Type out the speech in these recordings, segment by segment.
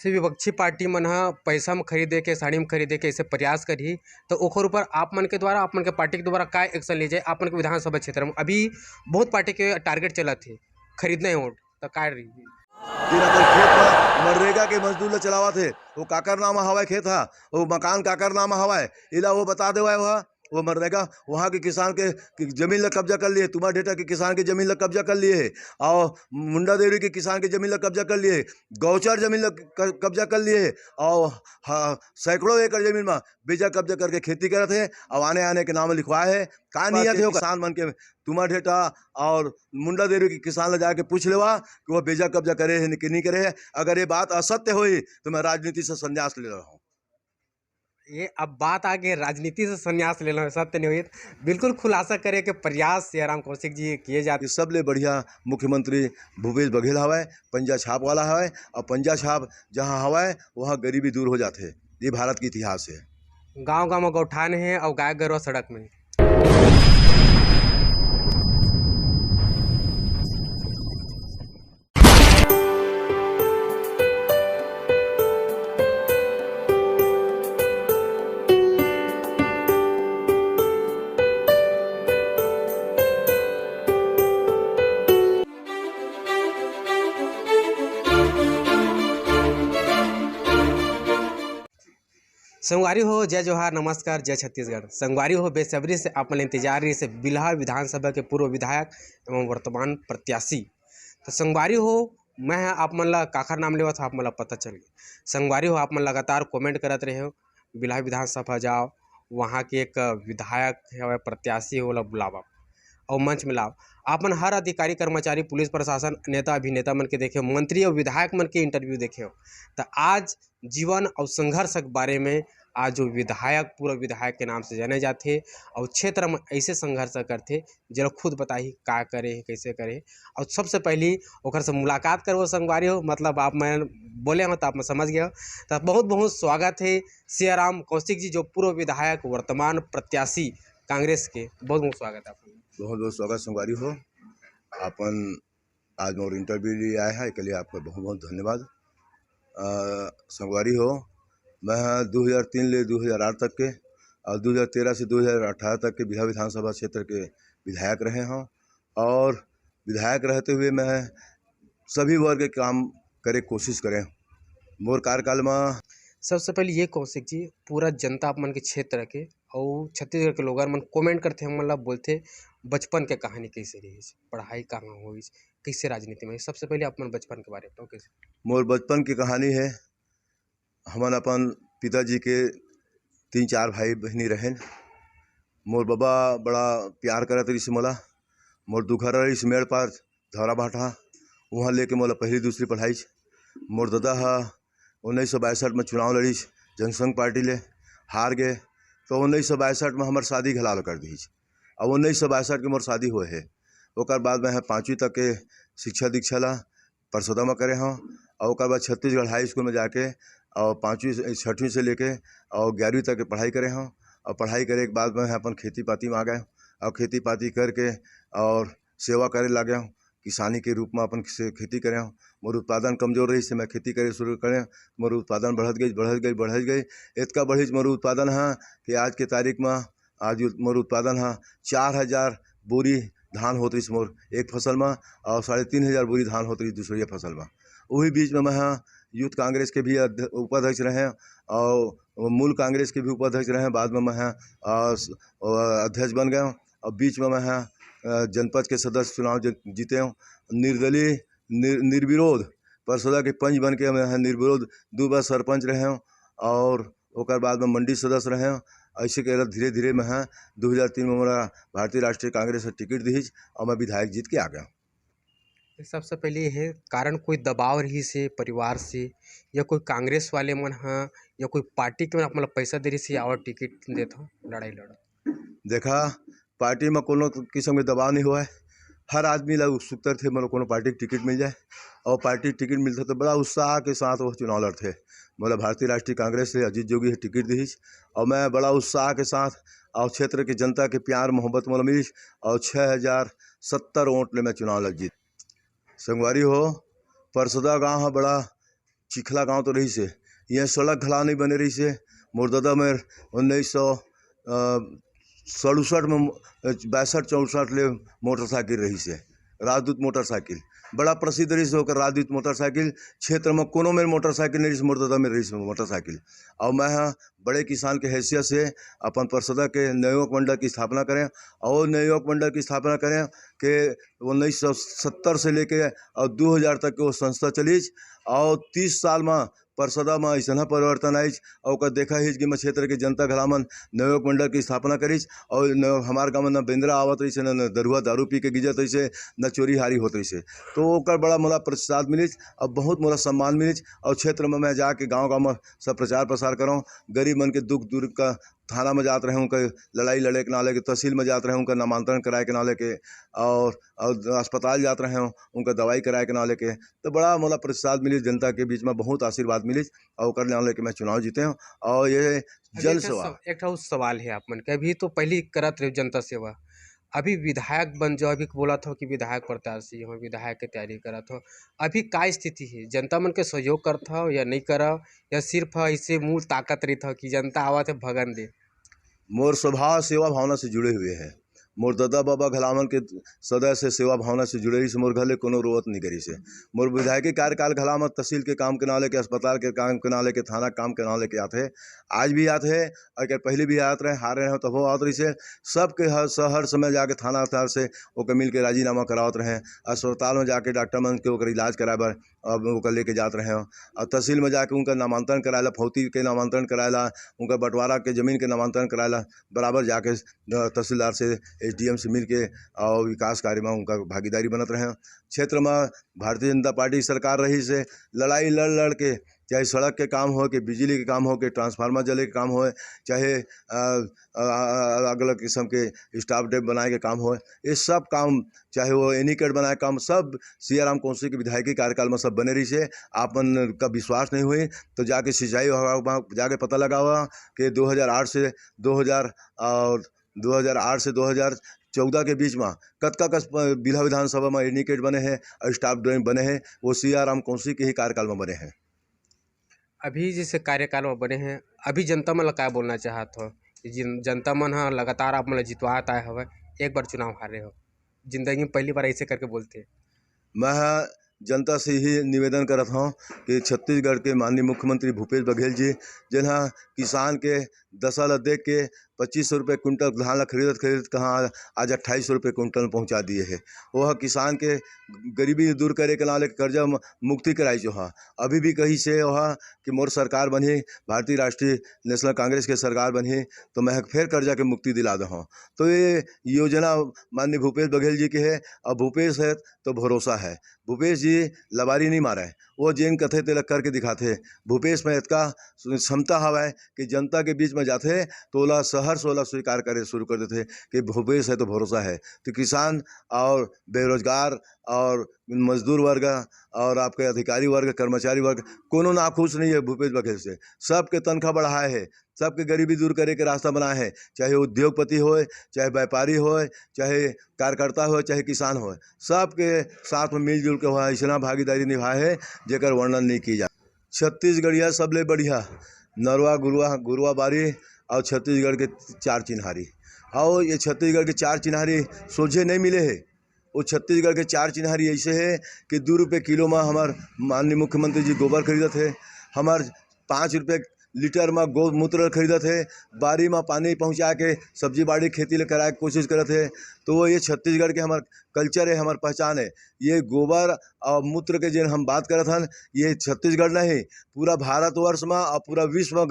से विपक्षी पार्टी मन ह पैसा में खरीदे के साड़ी में खरीदे के ऐसे प्रयास करही तो ओकर ऊपर आप मन के द्वारा आप मन के पार्टी के द्वारा का एक्शन ली जाए आप मन के विधानसभा क्षेत्र में अभी बहुत पार्टी के टारगेट चलत है खरीदना है वोट तो का रही दिन अपन खेत में मनरेगा के मजदूर ल चलावत हे वो काकर नाम हवाए खेत हा वो मकान काकर नाम हवाए इला वो बता दे वो मनरेगा वहाँ के किसान के जमीन ला कब्जा कर लिए तुम्हारे डेटा के किसान की जमीन ला कब्जा कर लिए और मुंडा देवी के किसान की जमीन ला कब्जा कर लिए गौचर जमीन ला कब्जा कर लिए और सैकड़ों एकड़ जमीन में बीजा कब्जा करके खेती करते हैं और आने आने के नाम लिखवाए है का नियत है किसान मन के तुम्हारे डेटा और मुंडा देवी के किसान ला जाके पूछ लेवा कि वो बीजा कब्जा करे है कि नहीं करे है। अगर ये बात असत्य हुई तो मैं राजनीति से संन्यास ले रहा हूँ। ये अब बात आगे राजनीति से संन्यास ले लो सत्य नहीं हुई बिल्कुल खुलासा करे के प्रयास सियाराम कौशिक जी किए जाते सबले बढ़िया मुख्यमंत्री भूपेश बघेल हवाए पंजा छाप वाला हवाए और पंजा छाप जहाँ हवाए वहाँ गरीबी दूर हो जाते। ये भारत की इतिहास है। गांव गांव में गौठान है और गाय गरवा सड़क में संगवारी हो जय जोहार नमस्कार जय छत्तीसगढ़। संगवारी हो बेसब्री से अपन इंतजार रही से बिल्हा विधानसभा के पूर्व विधायक एवं वर्तमान प्रत्याशी तो संगवारी हो मैं आप मन ला काखर नाम लेवत आप मन ला पता चल गया। संगवारी हो आप मन लगातार कमेंट करत रहे हो बिल्हा विधानसभा जाओ वहाँ के एक विधायक है प्रत्याशी हो बुलावा और मंच में लाओ आपन हर अधिकारी कर्मचारी पुलिस प्रशासन नेता अभिनेता मन के देखे मंत्री और विधायक मन के इंटरव्यू देखे हो तो आज जीवन और संघर्ष के बारे में आज जो विधायक पूरा विधायक के नाम से जाने जाते और क्षेत्र में ऐसे संघर्ष करते जरा खुद बताही का करे कैसे करे और सबसे पहली ओकर से मुलाकात करो संगवारी हो मतलब आप मैं बोले हो तो आप मैं समझ गया तो बहुत बहुत स्वागत है सियाराम कौशिक जी जो पूर्व विधायक वर्तमान प्रत्याशी कांग्रेस के बहुत बहुत स्वागत है आपको। बहुत बहुत स्वागत संगवारी हो अपन आज मोर इंटरव्यू लिए आए हैं इसके लिए आपका बहुत बहुत धन्यवाद। संगवारी हो मैं 2003 ले 2008 तक के और 2013 से 2018 तक के बिल्हा विधानसभा क्षेत्र के विधायक रहे हों और विधायक रहते हुए मैं सभी वर्ग के काम करे कोशिश करें मोर कार्यकाल में। सबसे पहले ये कौशिक जी पूरा जनता आप मन के क्षेत्र के और छत्तीसगढ़ के लोग मन कमेंट करते हम मतलब बोलते बचपन के कहानी कैसे रही पढ़ाई कहाँ हुई कैसे राजनीति में सबसे पहले आप मन बचपन के बारे में कैसे। मोर बचपन की कहानी है हमन अपन पिताजी के 3-4 भाई बहनी रहें। मोर बाबा बड़ा प्यार करत रही मोला मोर दुखर रही मेड़ पार धौरा भाटा वहाँ लेके मोला पहली दूसरी पढ़ाई। मोर दादा 1962 में चुनाव लड़ीस जनसंघ पार्टी ले हार गए तो 1962 में हमार शादी घलाल कर दी और 1962 के मोर शादी हुए है। ओकर बाद मैं 5वीं तक के शिक्षा दीक्षा ला परसोदा में करे हूँ और ओकर बाद छत्तीसगढ़ हाई स्कूल में जाके और 5वीं 6वीं से लेके और 11वीं तक के पढ़ाई करे हूँ और पढ़ाई करे के बाद मैं अपन खेती पाती में आ गए और खेती पाती करके और सेवा करे लगे हूँ किसानी के रूप में अपन से खेती करे हूँ। मोर उत्पादन कमजोर रही से मैं खेती करे शुरू करें मोर उत्पादन बढ़त गई इतना बढ़ी मोर उत्पादन है कि आज के तारीख में आज मोर उत्पादन है 4000 बोरी धान होती मोर एक फसल में और 3500 बोरी धान होती दूसरी फसल में। वही बीच में मैं यूथ कांग्रेस के भी उपाध्यक्ष रहे और मूल कांग्रेस के भी उपाध्यक्ष रहे बाद में मैं अध्यक्ष बन गया और बीच में मैं जनपद के सदस्य चुनाव जीते हूँ निर्दलीय निर्विरोध परसोदा के पंच बन के मैं निर्विरोध 2 बार सरपंच रहे हूँ और ओकर बाद में मंडी सदस्य रहे हूँ। ऐसे के धीरे धीरे मैं 2003 में मेरा भारतीय राष्ट्रीय कांग्रेस से टिकट दी और मैं विधायक जीत के आ गया। सबसे पहले यह कारण कोई दबाव रही से परिवार से या कोई कांग्रेस वाले मन हाँ या कोई पार्टी के मतलब पैसा दे रही से और टिकट देता लड़ाई लड़ा देखा पार्टी में कोनो किस्म के दबाव नहीं हुआ है। हर आदमी ला उत्सुकता थे मतलब कोनो पार्टी की टिकट मिल जाए और पार्टी टिकट मिलता तो बड़ा उत्साह के साथ वो चुनाव लड़ते मतलब भारतीय राष्ट्रीय कांग्रेस से अजीत जोगी है टिकट दी और मैं बड़ा उत्साह के साथ और क्षेत्र के जनता के प्यार मोहब्बत मोला मिली और 6070 वोट ले मैं चुनाव लड़ जीत। संगवारी हो परसोदा गाँव है बड़ा चिखला गांव तो रही से, यहाँ सड़क घला नहीं बने रही से। मोर दादा में 1967 में 62-64 ले मोटरसाइकिल रही से, राजदूत मोटरसाइकिल बड़ा प्रसिद्ध रही से होकर। राजदूत मोटरसाइकिल क्षेत्र में कोनो में मोटरसाइकिल नहीं रही, मोर दादा में रही से मोटरसाइकिल। और मैं हाँ बड़े किसान के हैसियत से अपन परिषद के नवयुवक मंडल की स्थापना करें, और नवयुवक मंडल की स्थापना करें कि 1970 से लेके और 2000 तक वो संस्था चली, और 30 साल में परिषदा में ऐसा परिवर्तन आई। और देखा ही कि मैं क्षेत्र के जनता घलामन नवयुवक मंडल की स्थापना करीस, और हमारे गाँव में न बेंद्रा आवत रही से, न दरुआ दारू पी के गिजत रही से, न चोरी हारी होत रही से। तो ओकर बड़ा मोला प्रतिसाद मिलिस और बहुत मोला सम्मान मिलिस। और क्षेत्र में मैं जाके गाँव गाँव में सब प्रचार प्रसार करूँ, गरीब मन के दुख दूर का थाना में जात रहे उनका लड़ाई लड़े के नाले के, तहसील में जात रहे उनका नामांतरण कराए के नाले के, और अस्पताल जात रहे हूँ उनका दवाई कराए के नाले के। तो बड़ा मोला प्रतिसाद मिली, जनता के बीच में बहुत आशीर्वाद मिली, और कर नाले के मैं चुनाव जीते हूँ। और ये जन सेवा एक ठो सवाल है आप मन के, अभी तो पहले करत रहे जनता सेवा, अभी विधायक बन जाओ, अभी बोला था कि विधायक प्रत्याशी हो, विधायक की तैयारी करत हो, अभी का स्थिति है? जनता मन के सहयोग करत हो या नहीं करो, या सिर्फ ऐसे मूल ताकत रही था कि जनता आवत है भगन दे? मोर स्वभाव सेवा भावना से जुड़े हुए हैं। मोर दादा बाबा घलामन के सदा से सेवा भावना से जुड़े रही से, मोर घले कोनो रोवत नहीं करी से। मोर विधायकी कार्यकाल घलामत तहसील के काम के नाले के, अस्पताल के काम के नाले के, थाना काम के नाले के आते, आज भी आते हैं, अगर पहले भी आते रहे, हारे रहे तब आते रही से। सबके हर समय जाके थाना थार से ओकर मिल के राजीनामा करावत रहे, अस्पताल में जाके डॉक्टर मन के ओकर इलाज कराए बर अब ओकर लेके जात रहे हो, और तहसील में जाके उनका नामांतरण कराएला, फौती के नामांतरण कराएला, उनका बंटवारा के ज़मीन के नामांतरण कराएला, बराबर जाके तहसीलदार से एसडीएम से मिल के और विकास कार्य में उनका भागीदारी बनत रहे। क्षेत्र में भारतीय जनता पार्टी सरकार रही से लड़ाई लड़ के, चाहे सड़क के काम हो, कि बिजली के काम हो, कि ट्रांसफार्मर जले के काम हो, चाहे अलग अलग किस्म के स्टाफ डेप बनाए के काम हो, ये सब काम, चाहे वो एनीकट बनाए काम, सब सियाराम कौंसी के विधायकी कार्यकाल में सब बने रही से। आपन का विश्वास नहीं हुई तो जाके सिंचाई विभाग जाके पता लगा हुआ कि 2008 से 2014 के बीच में कतका बिल्हा विधानसभा में एनीकट बने हैं और स्टाफ ड्राइंग बने हैं, वो सियाराम कौंसी के ही कार्यकाल में बने हैं। अभी जैसे कार्यकाल में बने हैं, अभी जनता मन ला क्या बोलना चाहत हो? जनता मन हाँ लगातार आप मन ला जितवात आए हवे, एक बार चुनाव हारे हो, जिंदगी में पहली बार ऐसे करके बोलते। मैं जनता से ही निवेदन करत हूँ कि छत्तीसगढ़ के माननीय मुख्यमंत्री भूपेश बघेल जी, जिन्हें किसान के दशा ला देख के 2500 रुपये कुंटल धान ला खरीदत कहाँ आज 2800 रुपये कुंटल में पहुँचा दिए है। वह किसान के गरीबी दूर करे के नाले कर्जा मुक्ति कराई जो है। अभी भी कही से वह कि मोर सरकार बनी, भारतीय राष्ट्रीय नेशनल कांग्रेस के सरकार बनी तो मैं फिर कर्जा के मुक्ति दिला दूँ। तो ये योजना माननीय भूपेश बघेल जी के है, और भूपेश है तो भरोसा है। भूपेश जी लबारी नहीं मारे, वो जिन कथे तिलक करके दिखाते। भूपेश में इतना क्षमता हवा कि जनता के बीच में जाते तो ओला शहर से ओला स्वीकार करे शुरू कर देते कि भूपेश है तो भरोसा है। तो किसान और बेरोजगार और मजदूर वर्ग और आपके अधिकारी वर्ग, कर्मचारी वर्ग कोनो नाखुश नहीं है भूपेश बघेल से। सबके तनख्वाह बढ़ाए है, सबके गरीबी दूर करे के रास्ता बनाए है, चाहे उद्योगपति हो, चाहे व्यापारी हो, चाहे कार्यकर्ता हो, चाहे किसान हो, सबके साथ में मिलजुल के हुआ ऐसा भागीदारी निभाए है जेकर वर्णन नहीं की जा। छत्तीसगढ़िया सबले बढ़िया नरवा गुरुआ बारी और छत्तीसगढ़ के 4 चिन्हारी, और ये छत्तीसगढ़ के 4 चिन्हारी सोझे नहीं मिले है। वो छत्तीसगढ़ के 4 चिन्हारी ऐसे है कि 2 रुपये किलो में हमार माननीय मुख्यमंत्री जी गोबर खरीदत है, हमार 5 रुपये लीटर में गौमूत्र खरीदत है, बारी में पानी पहुंचा के सब्जी बाड़ी खेती कराए के कोशिश करत है। तो वो ये छत्तीसगढ़ के हमार कल्चर है, हमार पहचान है। ये गोबर और मूत्र के जिन हम बात करत हन, ये छत्तीसगढ़ नहीं पूरा भारतवर्ष में और पूरा विश्व में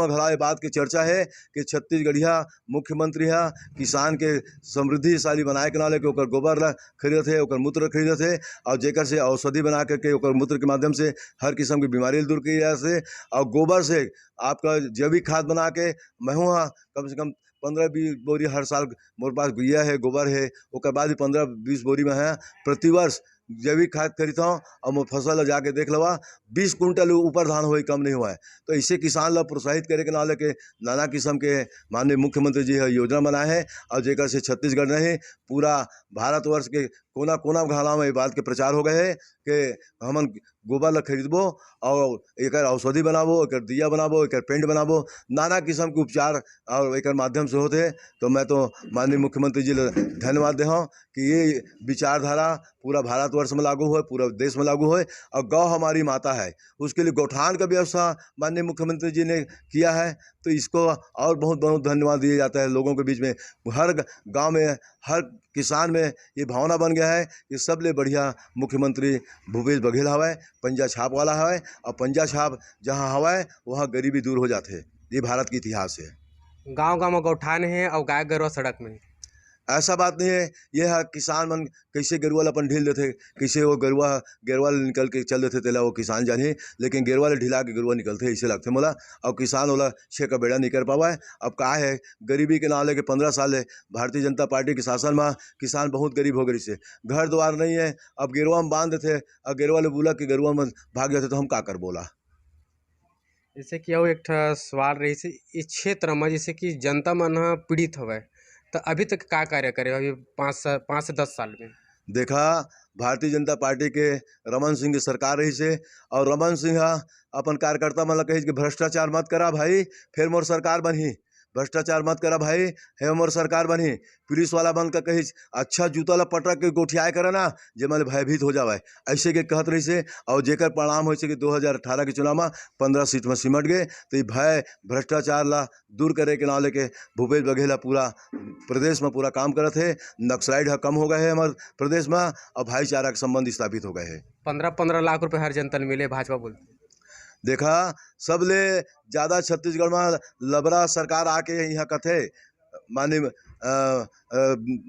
घला ये बात की चर्चा है कि छत्तीसगढ़िया मुख्यमंत्री है किसान के समृद्धिशाली बनाए के नाले के ओकर गोबर ला खरीदत है, ओकर मूत्र खरीदत है, और जेकर से औषधि बना करके ओकर मूत्र के माध्यम से हर किस्म की बीमारी दूर की जा से, और गोबर से आपका जैविक खाद बना के मैं हाँ कम से कम 15-20 बोरी हर साल मोर पास गुइया है, गोबर है, उसके बाद भी 15-20 बोरी में है प्रतिवर्ष जैविक खाद खरीदता हूँ। और मैं फसल जाके देख लवा 20 कुंटल ऊपर धान हुआ, कम नहीं हुआ है। तो इससे किसान ला प्रोत्साहित करे के नाले के नाना किस्म के माननीय मुख्यमंत्री जी है योजना बनाए हैं, और जेकर से छत्तीसगढ़ नहीं पूरा भारतवर्ष के कोना कोना घाला में ये बात के प्रचार हो गए है कि हमन गोबर ला खरीदबो और एकर औषधि बनाबो, एकर दिया बनाबो, एकर पेंट बनाबो, नाना किस्म के उपचार और एकर माध्यम से होते। तो मैं तो माननीय मुख्यमंत्री जी ले धन्यवाद देहूँ कि ये विचारधारा पूरा भारतवर्ष में लागू होए, पूरा देश में लागू होए। और गौ हमारी माता है, उसके लिए गौठान का व्यवस्था माननीय मुख्यमंत्री जी ने किया है। तो इसको और बहुत बहुत धन्यवाद दिया जाता है लोगों के बीच में। हर गांव में, हर किसान में ये भावना बन गया है कि सबले बढ़िया मुख्यमंत्री भूपेश बघेल हवै, पंजा छाप वाला हवै। और पंजा छाप जहाँ हवै वहाँ गरीबी दूर हो जाते। ये भारत के इतिहास है। गांव गांव में गौठान है और गाय गरुवा सड़क में। ऐसा बात नहीं है। ये है किसान मन कैसे गरुआ ला अपन ढील देते, कैसे वो गरुआ ले निकल के चल देते तेला वो किसान जाने। लेकिन गरुआ ले ढिला के गरुआ निकलते ऐसे लगते मोला। और किसान वाला छः का बेड़ा नहीं कर पावा है। अब का है गरीबी के नाम लेके 15 साल है भारतीय जनता पार्टी के शासन में किसान बहुत गरीब हो गई से, घर द्वार नहीं है। अब गेरुआ में बांध देते और गेरुआ ले बोला कि गरुआ में भाग जाते तो हम का कर बोला। जैसे कि और एक ठा सवाल रही से इस क्षेत्र में, जैसे कि जनता मन ह पीड़ित हवै, तो अभी तक का कार्य करे अभी 5 से 10 साल में? देखा, भारतीय जनता पार्टी के रमन सिंह की सरकार रही से, और रमन सिंह अपन कार्यकर्ता मन ला कही कि भ्रष्टाचार मत करा भाई, फिर मोर सरकार बनी। भ्रष्टाचार मत करा भाई, है मोर सरकार बनी। पुलिस वाला बन का कही अच्छा जूता ला पटक के गोठियाए करे ना, जे मन भयभीत हो जावे ऐसे के कहत रही से। और जेकर परिणाम हो कि 2018 के चुनाव में 15 सीट में सिमट गए। तो ये भय भ्रष्टाचार ला दूर करे के नाम लेके भूपेश बघेल पूरा प्रदेश में पूरा काम करत है। नक्सलाइट कम हो गए है हमारे प्रदेश में, और भाईचारा के संबंध स्थापित हो गए है। 15-15 लाख रुपए हर जनता मिले, भाजपा बोलती। देखा, सबले ज़्यादा छत्तीसगढ़ में लबरा सरकार आके यहाँ कथे माननीय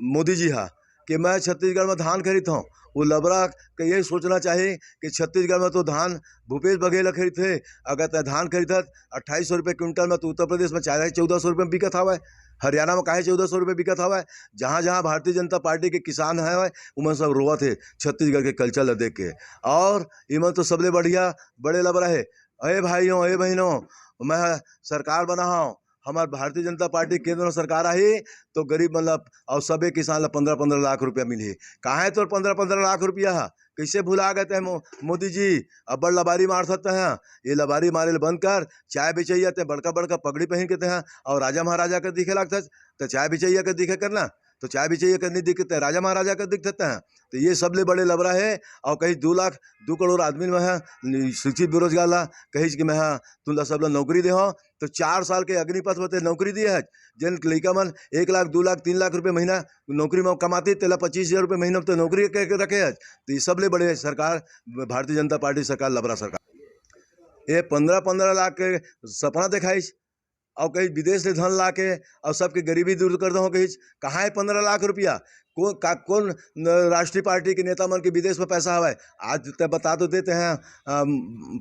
मोदी जी हा कि मैं छत्तीसगढ़ में धान खरीदता हूँ। वो लबरा का यही सोचना चाहिए कि छत्तीसगढ़ में तो धान भूपेश बघेल खरीदते। अगर तय धान खरीदत 2800 रुपये क्विंटल में, तो उत्तर प्रदेश में 1400 रुपये में बिकत हवा है। हरियाणा में काहे 1400 रुपये बिकत हवा है। जहाँ जहाँ भारतीय जनता पार्टी के किसान है उमन सब रोवत है छत्तीसगढ़ के कल्चर ला देख के। और इमन तो सबले बढ़िया बड़े लबरा है। अरे भाइयों, अरे बहनों, मैं सरकार बना हूँ, हमारे भारतीय जनता पार्टी केंद्र में सरकार आई तो गरीब मतलब और सबे किसान ला 15-15 लाख रुपया मिली। कहाँ है तो 15-15 लाख रुपया कैसे भुला गए थे मोदी जी। अब बड़ लबारी मार सकते हैं, ये लबारी मारे बंद कर। चाय बेचैया ते बड़का बड़का पगड़ी पहन के हैं और राजा महाराजा का दिखे लगता है। तो चाय बेचैया का दिखे करना, तो चाय बेचैया का नहीं दिखते, राजा महाराजा का दिख सकते हैं। तो ये सबले बड़े लबरा है। और कहीं 2 करोड़ आदमी में है शिक्षित बेरोजगार ला कही कि मैं तुम सब ला नौकरी दे हो। तो 4 साल के अग्निपथ में नौकरी दिए है। जिन लड़का मन 1 लाख 2 लाख 3 लाख रुपये महीना नौकरी में कमाती, तेला 25,000 रुपये महीना तो नौकरी के रखे है। तो ये सबले बड़े सरकार भारतीय जनता पार्टी सरकार लबरा सरकार। ये 15-15 लाख के सपना दिखाई और कहीं विदेश से धन ला के और सबके गरीबी दूर कर दो। कहीं कहाँ है 15 लाख रुपया? कौन राष्ट्रीय पार्टी के नेता मन के विदेश में पैसा हवा है? आज तो बता तो देते हैं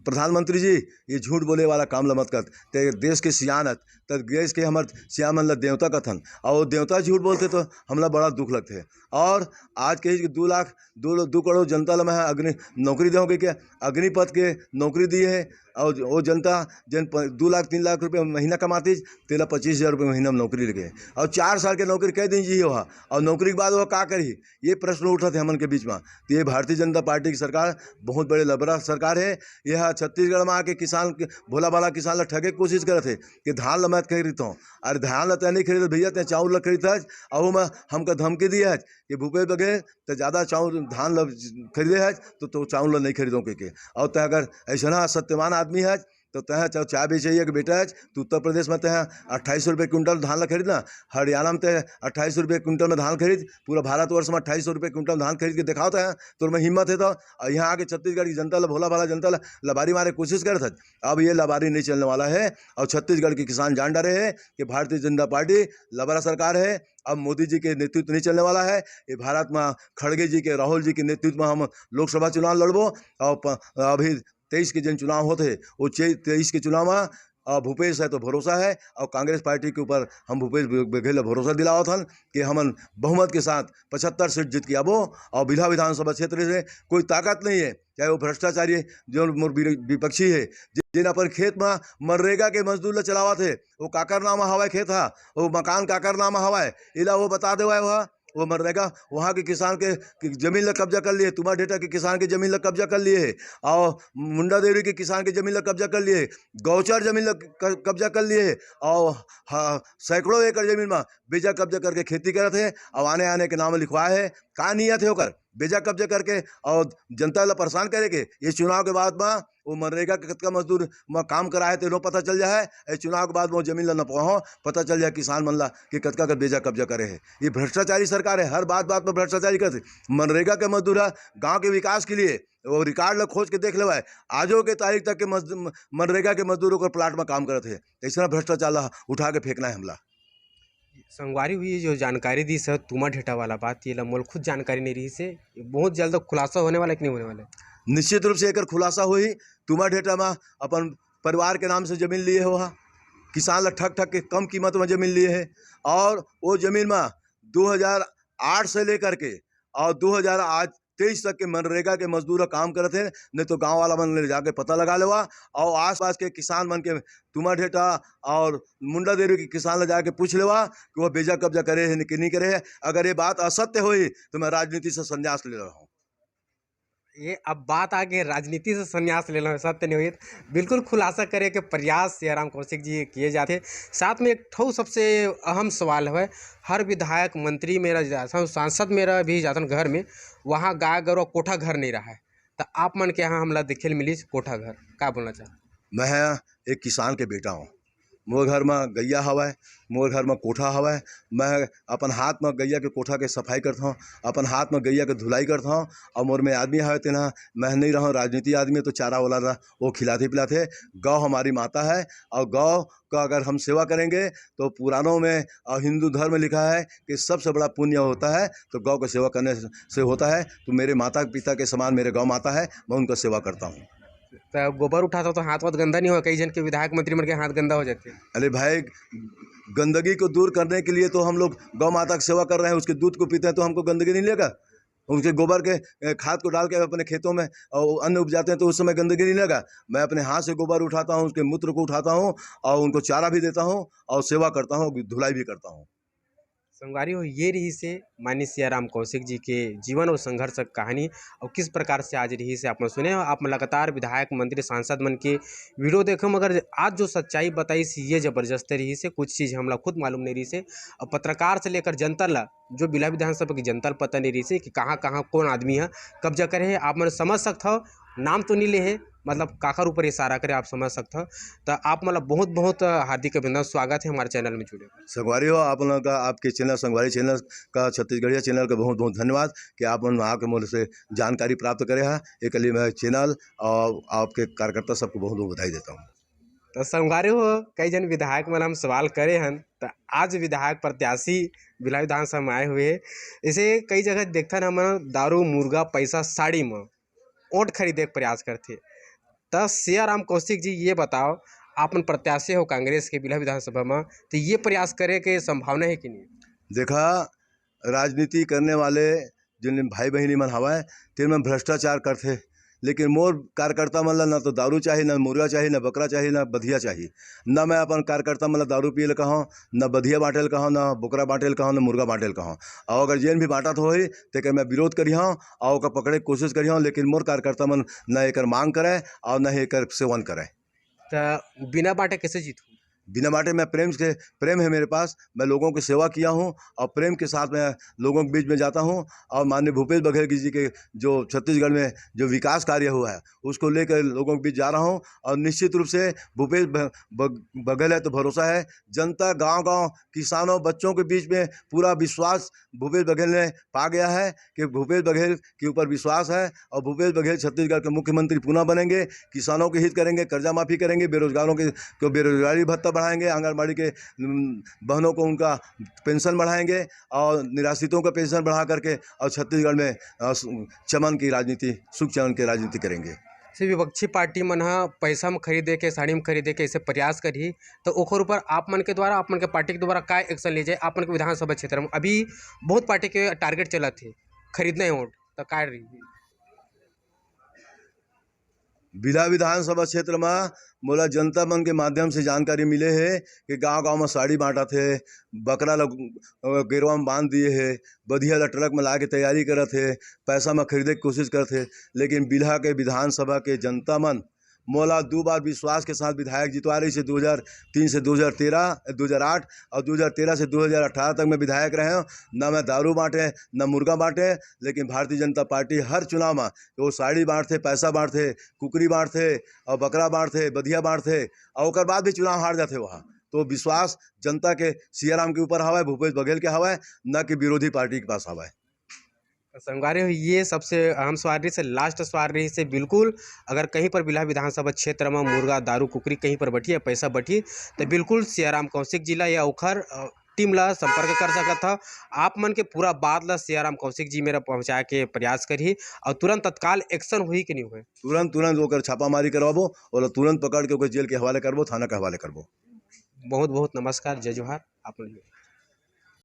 प्रधानमंत्री जी, ये झूठ बोले वाला काम ला मत कर। ते देश के सियानत तो देश के हमारे सिया मन ला देवता कथन, और वो देवता झूठ बोलते तो हमला बड़ा दुख लगते है। और आज कही 2 करोड़ जनता ला मैं अग्नि नौकरी दूँगी क्या? अग्निपथ के नौकरी दी है। और वो जनता जिन 2 लाख 3 लाख रुपये महीना कमाती, तेला 25,000 रुपये महीना में नौकरी लगे। और 4 साल के नौकरी कई दिन जी वहाँ, और नौकरी के बाद वो का करी? ये प्रश्न उठा थे हमन के बीच में। तो ये भारतीय जनता पार्टी की सरकार बहुत बड़े लबरा सरकार है। यह छत्तीसगढ़ में आके किसान भोला भाला किसान ला ठगे की कोशिश करे थे कि धान ला मैं खरीदता हूँ। अरे धान ला तय नहीं खरीद भैया, तय चावल ला खरीदता है। और मैं हमका धमकी दी है कि भूपेश बघेल तो ज़्यादा चावल धान ला खरीदे है तो चावल ला नहीं खरीदों के। और तय अगर ऐसा सत्यवान आदमी है तो तह चाय बेचैया कि बेटा है तो उत्तर प्रदेश में तह 2800 रुपये क्विंटल धान ला खरीदना, हरियाणा में तह 2800 रुपये क्विंटल में धान खरीद, पूरा भारतवर्ष में 2800 रुपये क्विंटल धान खरीद के दिखाओ है तो मैं हिम्मत है। तो यहाँ आके छत्तीसगढ़ की जनता ला भोला भाला जनता ला लबारी मारे कोशिश करे थे। अब ये लबारी नहीं चलने वाला है। और छत्तीसगढ़ के किसान जान डरे हैं कि भारतीय जनता पार्टी लबरा सरकार है। अब मोदी जी के नेतृत्व नहीं चलने वाला है। ये भारत में खड़गे जी के, राहुल जी के नेतृत्व में हम लोकसभा चुनाव लड़बो। और अभी 23 के जिन चुनाव होते वो 23 के चुनाव में भूपेश है तो भरोसा है। और कांग्रेस पार्टी के ऊपर हम भूपेश बघेल भरोसा दिलाओ था कि हम बहुमत के साथ 75 सीट जीत के आबो। और बिल्हा विधानसभा क्षेत्र से कोई ताकत नहीं है, चाहे वो भ्रष्टाचारी जो विपक्षी है जिन पर खेत में मनरेगा के मजदूर ला चलावा थे, वो काकर नामा हवा खेत हा, वो मकान काकर नामा हवा इला वो बता दे वह वो मनरेगा वहाँ के किसान के जमीन ला कब्जा कर लिए, तुम्हारा डेटा के किसान की जमीन ला कब्जा कर लिए, और मुंडा देवी के किसान की जमीन ला कब्जा कर लिए, गौचर जमीन ला कब्जा कर लिए, और सैकड़ों एकड़ जमीन में बेजा कब्जा करके खेती करते थे। और आने आने के नाम लिखवाए है का नियत है होकर बेजा कब्जा करके और जनता ला परेशान करेंगे। ये चुनाव के बाद में वो मनरेगा के कतका मजदूर में काम कराए थे लो पता चल जाए, इस चुनाव के बाद वो जमीन ला न पहुँचो पता चल जाए किसान मन ला कि कतका का बेजा कब्जा करे है। ये भ्रष्टाचारी सरकार है, हर बात बात में भ्रष्टाचारी करते। मनरेगा के मजदूर है गाँव के विकास के लिए, वो रिकॉर्ड ला खोज के देख लेवाए, आजो के तारीख तक के मनरेगा के मजदूरों को प्लाट में काम करते हैं। ऐसा भ्रष्टाचार ला उठा के फेंकना है हमला। संगवारी हुई जो जानकारी दी सर तुमा डेटा वाला बात, ये मोल खुद जानकारी नहीं रही से बहुत जल्द खुलासा होने वाला है कि नहीं होने वाला है? निश्चित रूप से एक खुलासा हुई। तुमा डेटा में अपन परिवार के नाम से जमीन लिए हो, किसान ला ठग ठग के कम कीमत में जमीन लिए है, और वो जमीन में 2008 से लेकर के और 2023 तक के मनरेगा के मजदूर काम करते हैं। नहीं तो गांव वाला मन ले जाके पता लगा लेवा, और आसपास के किसान मन के तुमा डेटा और मुंडा देवी के किसान ले जाके पूछ लेवा कि वो बेजा कब्जा करे है कि नहीं करे है। अगर ये बात असत्य हुई तो मैं राजनीति से संन्यास ले रहा हूँ। ये अब बात आ गई राजनीति से संन्यास लेना, सत्य नहीं हुई बिल्कुल खुलासा करे के प्रयास सियाराम कौशिक जी किए जाते। साथ में एक ठो सबसे अहम सवाल है, हर विधायक मंत्री मेरा जाता सांसद मेरा भी जाता घर में, वहाँ गाय गौरव कोठा घर नहीं रहा है, तो आप मन के यहाँ हमला देखे मिली कोठा घर का बोलना चाह? मैं एक किसान के बेटा हूँ, मोर घर में गैया हवा, मोर घर में कोठा हवा। मैं अपन हाथ में गैया के कोठा के सफाई करता हूँ, अपन हाथ में गैया के धुलाई करता हूँ। और मोर में आदमी हवे तेना मैं नहीं रहा राजनीति आदमी, तो चारा वाला रहा वो खिलाते पिलाते। गौ हमारी माता है, और गौ का अगर हम सेवा करेंगे तो पुराणों में और हिंदू धर्म में लिखा है कि सबसे बड़ा पुण्य होता है तो गौ की सेवा करने से होता है। तो मेरे माता पिता के समान मेरे गौ माता है, मैं उनका सेवा करता हूँ। तो गोबर उठाता तो हाथ वाथ गंदा नहीं हो? कई जन के विधायक मंत्री मन के हाथ गंदा हो जाते हैं। अरे भाई, गंदगी को दूर करने के लिए तो हम लोग गौ माता की सेवा कर रहे हैं, उसके दूध को पीते हैं, तो हमको गंदगी नहीं लेगा। उसके गोबर के खाद को डाल के अपने खेतों में और अन्न उपजाते हैं तो उस समय गंदगी नहीं लगा। मैं अपने हाथ से गोबर उठाता हूँ, उसके मूत्र को उठाता हूँ और उनको चारा भी देता हूँ और सेवा करता हूँ, धुलाई भी करता हूँ। संगवारी हो ये रही से माननीय सियाराम कौशिक जी के जीवन और संघर्ष कहानी, और किस प्रकार से आज रही से आप सुने। आप लगातार विधायक मंत्री सांसद मन के वीडियो देखो, मगर आज जो सच्चाई बताई सी ये जबरदस्त रही से, कुछ चीज़ हमला खुद मालूम नहीं रही से, और पत्रकार से लेकर जनता ला जो बिला विधानसभा की जनता पता नहीं रही से कि कहाँ कहाँ कौन आदमी है कब्जा करे है। आप मन समझ सकते हो, नाम तो नहीं ले है, मतलब काकर ऊपर इशारा करे आप समझ सकते हो। तो आप मतलब बहुत बहुत हार्दिक अभिनंदन, स्वागत है हमारे चैनल में जुड़े। संगवारी हो आप लोगों का, आपके चैनल संगवारी चैनल का, छत्तीसगढ़िया चैनल का बहुत बहुत धन्यवाद कि आप वहाँ के मूल्य से जानकारी प्राप्त करे हैं। एक लिए मैं चैनल और आपके कार्यकर्ता सबको बहुत बहुत बधाई देता हूँ। तो संगवारी हो कई जन विधायक मन हम सवाल करे हैं, तो आज विधायक प्रत्याशी बिला विधानसभा में आए हुए हैं। इसे कई जगह देखते हैं हम दारू मुर्गा पैसा साड़ी में वोट खरीदे के प्रयास करते। तो सियाराम कौशिक जी ये बताओ, आपन प्रत्याशी हो कांग्रेस के बिला विधानसभा में, तो ये प्रयास करे के संभावना है कि नहीं? देखा, राजनीति करने वाले जिन भाई बहनी मन हवा तेन में भ्रष्टाचार करते, लेकिन मोर कार्यकर्ता मन ला ना तो दारू चाहिए, ना मुर्गा चाहिए, ना बकरा चाहिए, ना बधिया चाहिए। ना मैं अपन कार्यकर्ता मन ला दारू पिए कहूँ, ना बधिया बांटे कहूँ, ना बकरा बांटे कहूँ, ना मुर्गा बांटे कहूँ। और अगर जेन भी बांटा तो होई तो मैं विरोध करी हूँ और ओकर पकड़े के कोशिश करी हूँ, लेकिन मोर कार्यकर्ता मन न एक मांग करे और न एक सेवन करे। तो बिना बांटे कैसे जीतूँ? बिना बांटे मैं प्रेम है मेरे पास, मैं लोगों की सेवा किया हूँ और प्रेम के साथ मैं लोगों के बीच में जाता हूँ। और माननीय भूपेश बघेल जी के जो छत्तीसगढ़ में जो विकास कार्य हुआ है उसको लेकर लोगों के बीच जा रहा हूँ। और निश्चित रूप से भूपेश बघेल है तो भरोसा है, जनता गांव-गांव किसानों बच्चों के बीच में पूरा विश्वास भूपेश बघेल ने पा गया है कि भूपेश बघेल के ऊपर विश्वास है। और भूपेश बघेल छत्तीसगढ़ के मुख्यमंत्री पुनः बनेंगे, किसानों के हित करेंगे, कर्जा माफ़ी करेंगे, बेरोजगारों को बेरोजगारी भत्ता बढ़ाएंगे, आंगनबाड़ी के बहनों को उनका पेंशन बढ़ाएंगे और निराश्रितों का पेंशन बढ़ा करके और छत्तीसगढ़ में चमन की राजनीति, सुख चमन की राजनीति करेंगे। से विपक्षी पार्टी मन पैसा में खरीदे के, साड़ी में खरीदे के ऐसे प्रयास करी, तो ओकर ऊपर आप मन के द्वारा, आप मन के पार्टी के द्वारा क्या एक्शन ले जाए? आप मन के विधानसभा क्षेत्र में अभी बहुत पार्टी के टारगेट चला थे खरीदना है वोट, तो क्या रही? बिल्हा विधानसभा क्षेत्र में मोला जनता मन के माध्यम से जानकारी मिले है कि गांव-गांव में साड़ी बांटा थे, बकरा ल गेरवा में बांध दिए है, बधिया ला ट्रक में ला के तैयारी करत है, पैसा में खरीदे की कोशिश करत है। लेकिन बिल्हा के विधानसभा के जनता मन मोला 2 बार विश्वास के साथ विधायक जितवा रही से 2003 से 2008 और 2013 से 2018 तक मैं विधायक रहे हूँ। न मैं दारू बांटे न मुर्गा बांटे, लेकिन भारतीय जनता पार्टी हर चुनाव में वो साड़ी बांटते, पैसा बांटते, कुकरी बांटते और बकरा बांटते, बधिया बांटते और ओकर बाद भी चुनाव हार जाते वहाँ। तो विश्वास जनता के सियाराम के ऊपर हवा है, भूपेश बघेल के हवा है, न कि विरोधी पार्टी के पास हवा है। संगवारी हो ये सबसे अहम सवाल रही से लास्ट सवाल रही से बिल्कुल अगर कहीं पर बिल्हा विधानसभा क्षेत्र में मुर्गा दारू कुकरी कहीं पर बैठी है पैसा बैठी तो बिल्कुल सियाराम कौशिक जिला या ओखर टीम ला संपर्क कर सकत था। आप मन के पूरा बात ला सियाराम कौशिक जी मेरा पहुंचाए के प्रयास करी और तुरंत तत्काल एक्शन हुई कि नहीं हुए? तुरंत ओकर छापामारी करवाबो और तुरंत पकड़ के ओकर जेल के हवाले करबो, थाना के हवाले करबो। बहुत बहुत नमस्कार, जय जोहार। आप